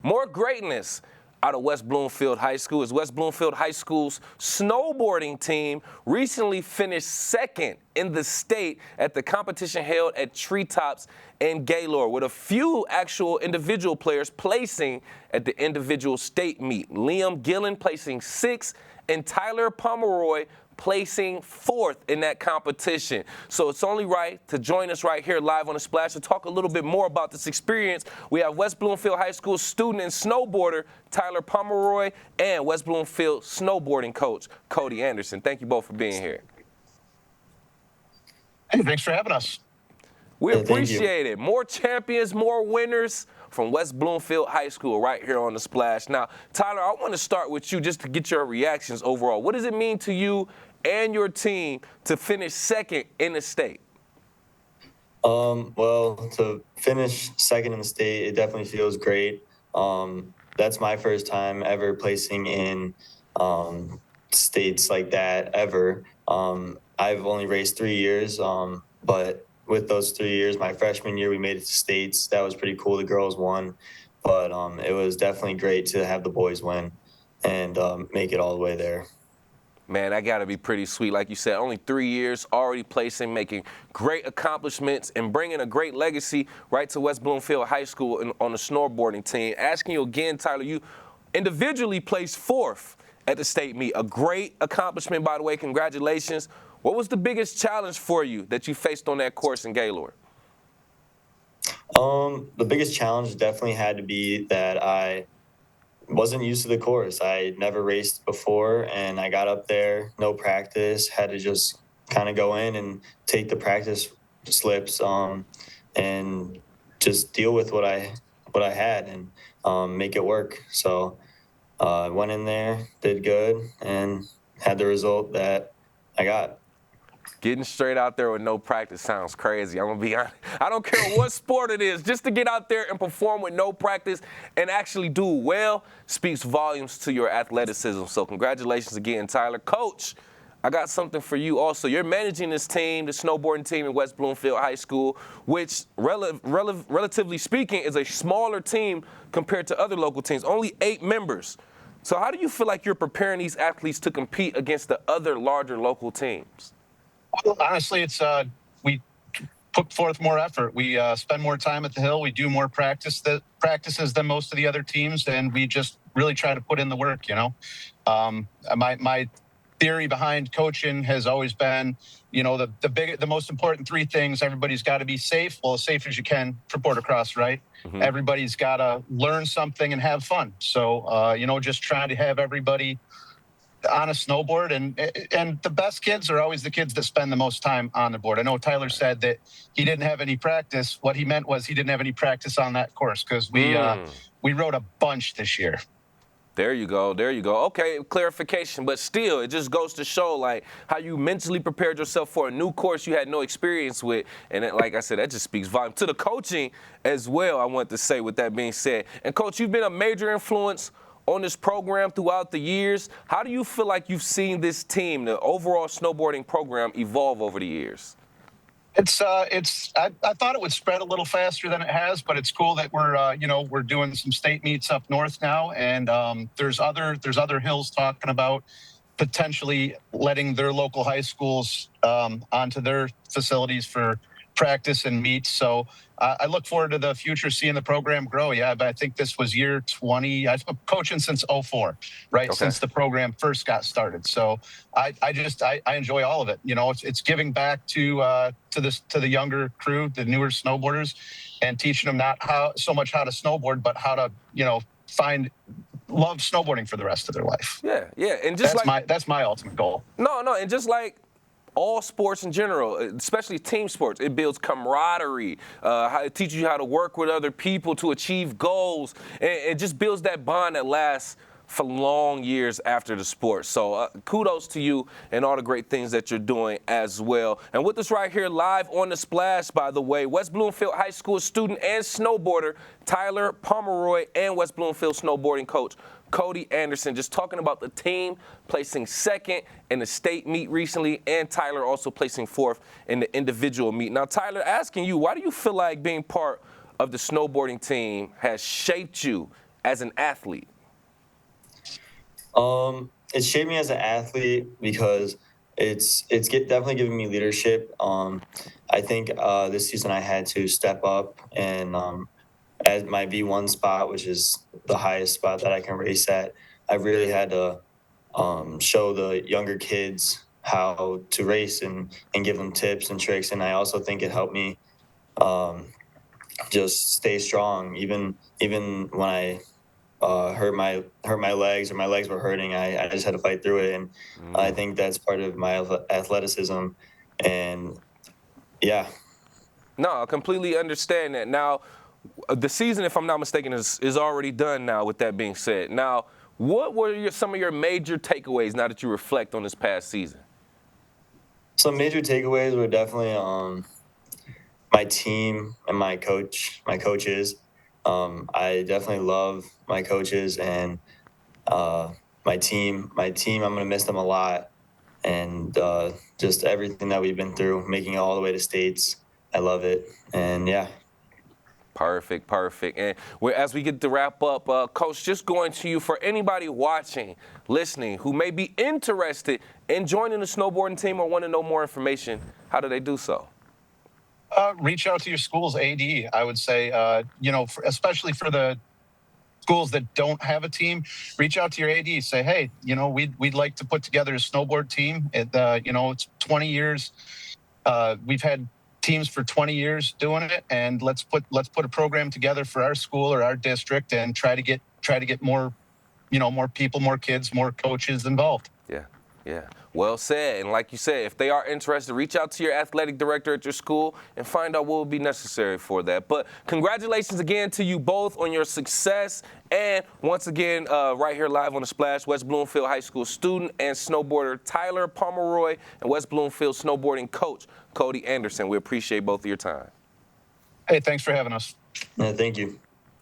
More greatness out of West Bloomfield High School as West Bloomfield High School's snowboarding team recently finished second in the state at the competition held at Treetops in Gaylord, with a few actual individual players placing at the individual state meet. Liam Gillen placing 6th and Tyler Pomeroy placing 4th in that competition. So it's only right to join us right here live on The Splash to talk a little bit more about this experience. We have West Bloomfield High School student and snowboarder Tyler Pomeroy and West Bloomfield snowboarding coach Cody Anderson. Thank you both for being here. Hey, thanks for having us. We appreciate it. More champions, more winners from West Bloomfield High School right here on The Splash. Now, Tyler, I want to start with you just to get your reactions overall. What does it mean to you and your team to finish second in the state? Well, to finish second in the state, it definitely feels great. That's my first time ever placing in states like that ever. I've only raced 3 years, but with those 3 years, my freshman year, we made it to states. That was pretty cool. The girls won, but it was definitely great to have the boys win and make it all the way there. Man, that got to be pretty sweet. Like you said, only 3 years, already placing, making great accomplishments, and bringing a great legacy right to West Bloomfield High School on the snowboarding team. Asking you again, Tyler, you individually placed 4th at the state meet. A great accomplishment, by the way. Congratulations. What was the biggest challenge for you that you faced on that course in Gaylord? The biggest challenge definitely had to be that I wasn't used to the course. I never raced before, and I got up there, no practice, had to just kind of go in and take the practice slips and just deal with what I had and make it work. So I went in there, did good, and had the result that I got. Getting straight out there with no practice sounds crazy. I'm going to be honest. I don't care what sport it is. Just to get out there and perform with no practice and actually do well speaks volumes to your athleticism. So congratulations again, Tyler. Coach, I got something for you also. You're managing this team, the snowboarding team in West Bloomfield High School, which, relatively speaking, is a smaller team compared to other local teams, only 8 members. So how do you feel like you're preparing these athletes to compete against the other larger local teams? Well, honestly, it's we put forth more effort. We spend more time at the hill. We do more practices than most of the other teams, and we just really try to put in the work. You know, my theory behind coaching has always been, you know, the most important 3 things. Everybody's got to be safe, well, as safe as you can for Bordercross, right? Mm-hmm. Everybody's got to learn something and have fun. So, you know, just trying to have everybody on a snowboard, and the best kids are always the kids that spend the most time on the board. I know Tyler said that he didn't have any practice. What he meant was he didn't have any practice on that course because we rode a bunch this year. There you go. There you go. Okay, clarification, but still, it just goes to show like how you mentally prepared yourself for a new course you had no experience with, and it, like I said, that just speaks volume to the coaching as well. I want to say, with that being said, and Coach, you've been a major influence on this program throughout the years. How do you feel like you've seen this team, the overall snowboarding program, evolve over the years? I thought it would spread a little faster than it has, but it's cool that we're doing some state meets up north now, and there's other hills talking about potentially letting their local high schools onto their facilities for practice and meets. So I look forward to the future, seeing the program grow. Yeah, but I think this was year 20. I've been coaching since 04, right? Okay. Since the program first got started. So I enjoy all of it. You know, it's giving back to the younger crew, the newer snowboarders, and teaching them not so much how to snowboard, but how to, you know, love snowboarding for the rest of their life. Yeah, and just that's my ultimate goal. No, and just like all sports in general, especially team sports, it builds camaraderie. It teaches you how to work with other people to achieve goals. And it just builds that bond that lasts for long years after the sport. So kudos to you and all the great things that you're doing as well. And with us right here live on The Splash, by the way, West Bloomfield High School student and snowboarder Tyler Pomeroy and West Bloomfield snowboarding coach Cody Anderson, just talking about the team placing 2nd in the state meet recently, and Tyler also placing 4th in the individual meet. Now, Tyler, asking you, why do you feel like being part of the snowboarding team has shaped you as an athlete? It's shaped me as an athlete because it's definitely given me leadership. I think this season I had to step up and at my V1 spot, which is the highest spot that I can race at, I really had to show the younger kids how to race and give them tips and tricks. And I also think it helped me just stay strong, even when I hurt my legs or my legs were hurting. I just had to fight through it, and I think that's part of my athleticism. And yeah. No, I completely understand that. Now, the season, if I'm not mistaken, is already done now, with that being said. Now, what were some of your major takeaways now that you reflect on this past season? Some major takeaways were definitely my team and my coaches. I definitely love my coaches and my team. I'm gonna miss them a lot, and just everything that we've been through, making it all the way to states. I love it, and yeah. Perfect, perfect. And as we get to wrap up, Coach, just going to you, for anybody watching, listening, who may be interested in joining the snowboarding team or want to know more information, how do they do so? Reach out to your school's AD. I would say, especially for the schools that don't have a team, reach out to your AD. Say, hey, we'd like to put together a snowboard team. It's 20 years. We've had teams for 20 years doing it, and let's put a program together for our school or our district and try to get more, more people, more kids, more coaches involved. Yeah. Yeah, well said. And like you said, if they are interested, reach out to your athletic director at your school and find out what would be necessary for that. But congratulations again to you both on your success. And once again, right here live on The Splash, West Bloomfield High School student and snowboarder Tyler Pomeroy and West Bloomfield snowboarding coach Cody Anderson. We appreciate both of your time. Hey, thanks for having us. Yeah, thank you.